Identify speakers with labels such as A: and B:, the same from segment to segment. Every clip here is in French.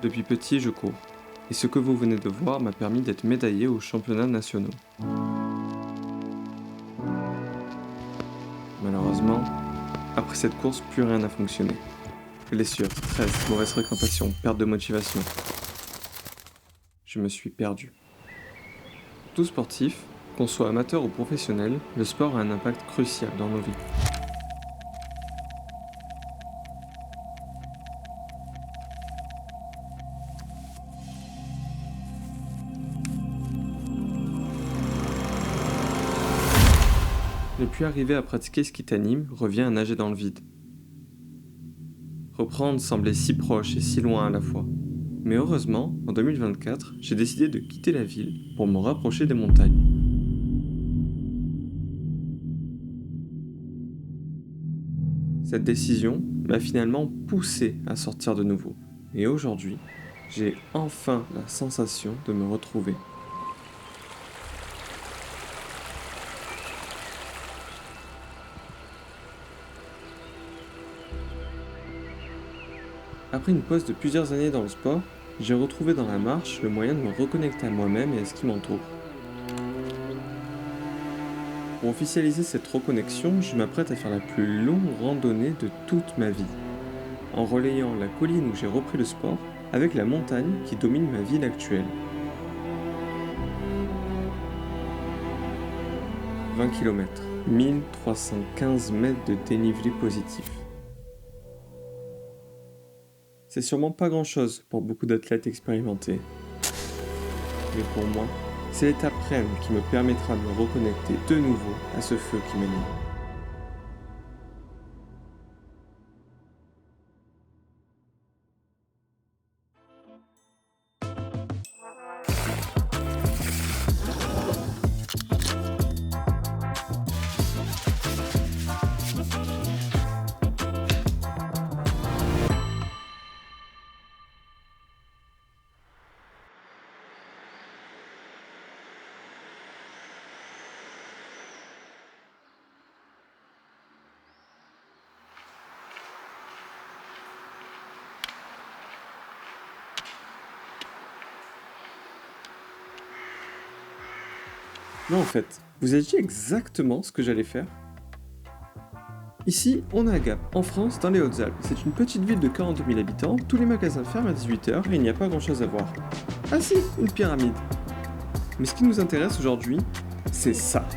A: Depuis petit, je cours. Et ce que vous venez de voir m'a permis d'être médaillé aux championnats nationaux. Malheureusement, après cette course, plus rien n'a fonctionné. Blessures, stress, mauvaise fréquentation, perte de motivation. Je me suis perdu. Tout sportif, qu'on soit amateur ou professionnel, le sport a un impact crucial dans nos vies. Ne plus arriver à pratiquer ce qui t'anime revient à nager dans le vide. Reprendre semblait si proche et si loin à la fois. Mais heureusement, en 2024, j'ai décidé de quitter la ville pour me rapprocher des montagnes. Cette décision m'a finalement poussé à sortir de nouveau. Et aujourd'hui, j'ai enfin la sensation de me retrouver. Après une pause de plusieurs années dans le sport, j'ai retrouvé dans la marche le moyen de me reconnecter à moi-même et à ce qui m'entoure. Pour officialiser cette reconnexion, je m'apprête à faire la plus longue randonnée de toute ma vie, en relayant la colline où j'ai repris le sport avec la montagne qui domine ma ville actuelle. 20 km, 1315 mètres de dénivelé positif. C'est sûrement pas grand-chose pour beaucoup d'athlètes expérimentés. Mais pour moi, c'est l'étape reine qui me permettra de me reconnecter de nouveau à ce feu qui m'anime. Non, en fait, vous avez dit exactement ce que j'allais faire. Ici, on est à Gap, en France, dans les Hautes-Alpes. C'est une petite ville de 42 000 habitants, tous les magasins ferment à 18h et il n'y a pas grand-chose à voir. Ah si, une pyramide. Mais ce qui nous intéresse aujourd'hui, c'est ça.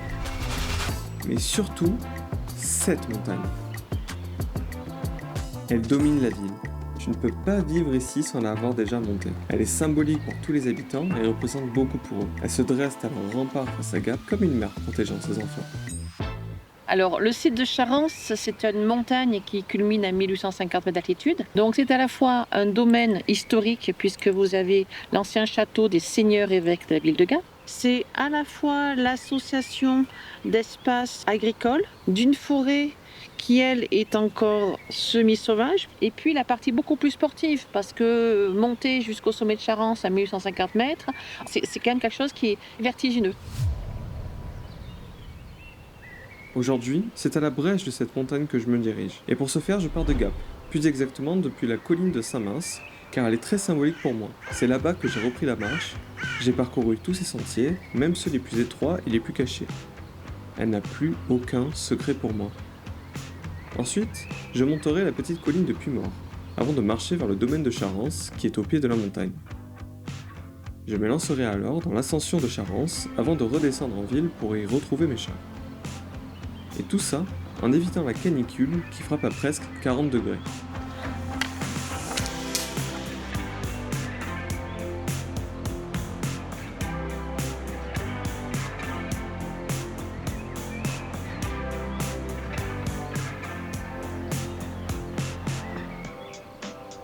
A: Mais surtout, cette montagne. Elle domine la ville. Je ne peux pas vivre ici sans l'avoir déjà montée. Elle est symbolique pour tous les habitants et représente beaucoup pour eux. Elle se dresse à leur rempart face à Gap comme une mère protégeant ses enfants.
B: Alors, le site de Charens, c'est une montagne qui culmine à 1850 mètres d'altitude. Donc, c'est à la fois un domaine historique, puisque vous avez l'ancien château des seigneurs évêques de la ville de Gap. C'est à la fois l'association d'espaces agricoles, d'une forêt qui, elle, est encore semi-sauvage, et puis la partie beaucoup plus sportive, parce que monter jusqu'au sommet de Charens à 1850 mètres, c'est quand même quelque chose qui est vertigineux.
A: Aujourd'hui, c'est à la brèche de cette montagne que je me dirige. Et pour ce faire, je pars de Gap, plus exactement depuis la colline de Saint-Mince, car elle est très symbolique pour moi. C'est là-bas que j'ai repris la marche. J'ai parcouru tous ces sentiers, même ceux les plus étroits et les plus cachés. Elle n'a plus aucun secret pour moi. Ensuite, je monterai la petite colline de Puymaure, avant de marcher vers le domaine de Charens, qui est au pied de la montagne. Je me lancerai alors dans l'ascension de Charens, avant de redescendre en ville pour y retrouver mes chats. Et tout ça en évitant la canicule qui frappe à presque 40 degrés.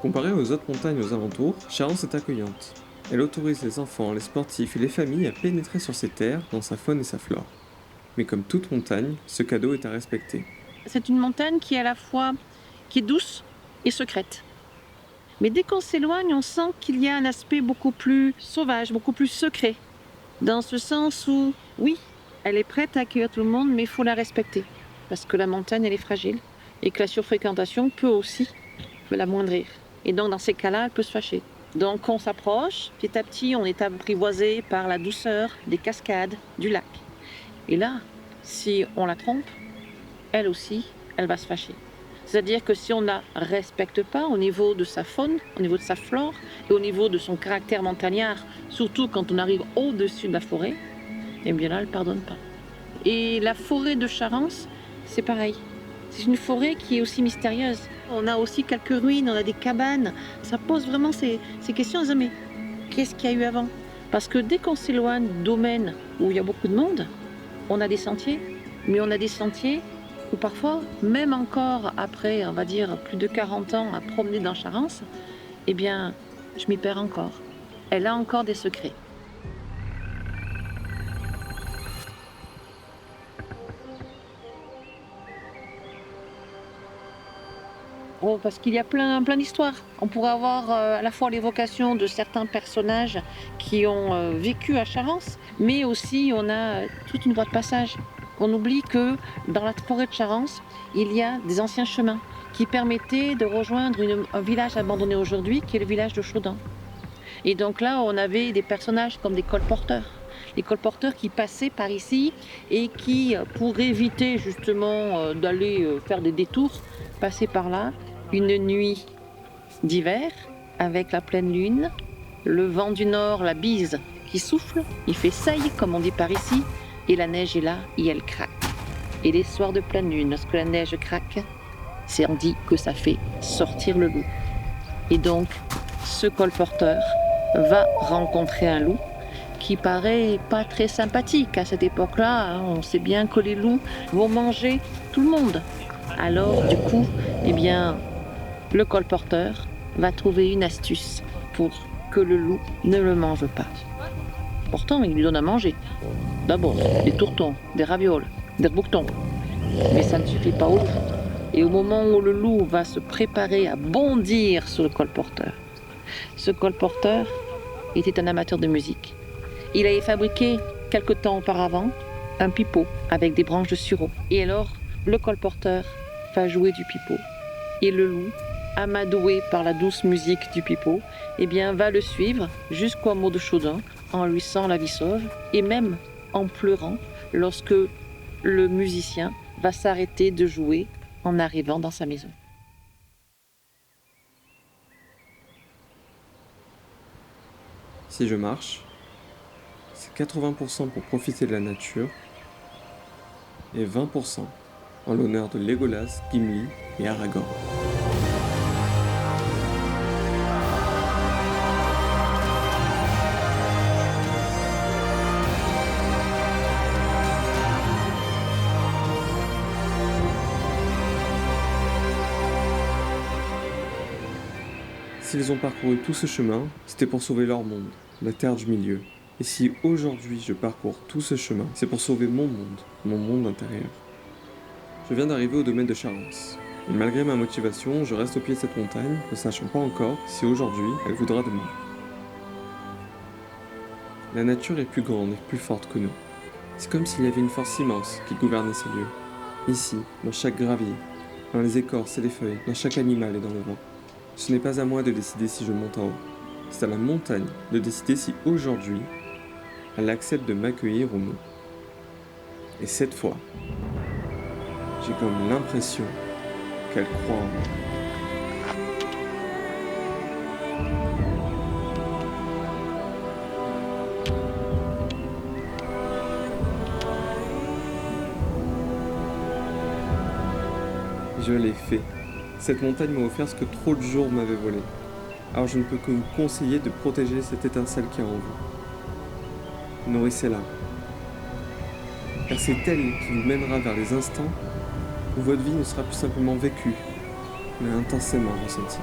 A: Comparée aux autres montagnes aux alentours, Charens est accueillante. Elle autorise les enfants, les sportifs et les familles à pénétrer sur ses terres, dans sa faune et sa flore. Mais comme toute montagne, ce cadeau est à respecter.
B: C'est une montagne qui est à la fois qui est douce et secrète. Mais dès qu'on s'éloigne, on sent qu'il y a un aspect beaucoup plus sauvage, beaucoup plus secret. Dans ce sens où, oui, elle est prête à accueillir tout le monde, mais il faut la respecter. Parce que la montagne, elle est fragile. Et que la surfréquentation peut aussi l'amoindrir. Et donc, dans ces cas-là, elle peut se fâcher. Donc on s'approche, petit à petit on est apprivoisé par la douceur des cascades du lac. Et là, si on la trompe, elle aussi, elle va se fâcher. C'est-à-dire que si on ne la respecte pas au niveau de sa faune, au niveau de sa flore et au niveau de son caractère montagnard, surtout quand on arrive au-dessus de la forêt, eh bien là, elle ne pardonne pas. Et la forêt de Charance, c'est pareil. C'est une forêt qui est aussi mystérieuse. On a aussi quelques ruines, on a des cabanes. Ça pose vraiment ces questions. Mais qu'est-ce qu'il y a eu avant? Parce que dès qu'on s'éloigne du domaine où il y a beaucoup de monde, on a des sentiers. Mais on a des sentiers où parfois, même encore après, on va dire, plus de 40 ans à promener dans Charance, eh bien, je m'y perds encore. Elle a encore des secrets. Oh, parce qu'il y a plein d'histoires. On pourrait avoir à la fois l'évocation de certains personnages qui ont vécu à Charance, mais aussi on a toute une voie de passage. On oublie que dans la forêt de Charance, il y a des anciens chemins qui permettaient de rejoindre un village abandonné aujourd'hui, qui est le village de Chaudun. Et donc là, on avait des personnages comme des colporteurs. Les colporteurs qui passaient par ici et qui, pour éviter justement d'aller faire des détours, passaient par là une nuit d'hiver avec la pleine lune, le vent du nord, la bise qui souffle, il fait saillie comme on dit par ici, et la neige est là et elle craque. Et les soirs de pleine lune, lorsque la neige craque, on dit que ça fait sortir le loup. Et donc, ce colporteur va rencontrer un loup qui paraît pas très sympathique à cette époque-là. On sait bien que les loups vont manger tout le monde. Alors, du coup, eh bien, le colporteur va trouver une astuce pour que le loup ne le mange pas. Pourtant, il lui donne à manger. D'abord, des tourtons, des ravioles, des bouquetons. Mais ça ne suffit pas au loup. Et au moment où le loup va se préparer à bondir sur le colporteur, ce colporteur était un amateur de musique. Il avait fabriqué, quelque temps auparavant, un pipeau avec des branches de sureau. Et alors, le colporteur va jouer du pipeau. Et le loup, amadoué par la douce musique du pipeau, eh bien, va le suivre jusqu'au hameau de Chaudun en lui sang la vie sauve et même en pleurant lorsque le musicien va s'arrêter de jouer en arrivant dans sa maison.
A: Si je marche, c'est 80% pour profiter de la nature et 20% en l'honneur de Legolas, Gimli et Aragorn. S'ils ont parcouru tout ce chemin, c'était pour sauver leur monde, la Terre du Milieu. Et si aujourd'hui je parcours tout ce chemin, c'est pour sauver mon monde intérieur. Je viens d'arriver au domaine de Charance. Et malgré ma motivation, je reste au pied de cette montagne, ne sachant pas encore si aujourd'hui elle voudra de moi. La nature est plus grande et plus forte que nous. C'est comme s'il y avait une force immense qui gouvernait ces lieux. Ici, dans chaque gravier, dans les écorces et les feuilles, dans chaque animal et dans le vent. Ce n'est pas à moi de décider si je monte en haut. C'est à la montagne de décider si aujourd'hui, elle accepte de m'accueillir ou non. Et cette fois, j'ai comme l'impression qu'elle croit en moi. Je l'ai fait. Cette montagne m'a offert ce que trop de jours m'avaient volé. Alors je ne peux que vous conseiller de protéger cette étincelle qui est en vous. Nourrissez-la. Car c'est elle qui vous mènera vers les instants où votre vie ne sera plus simplement vécue, mais intensément ressentie.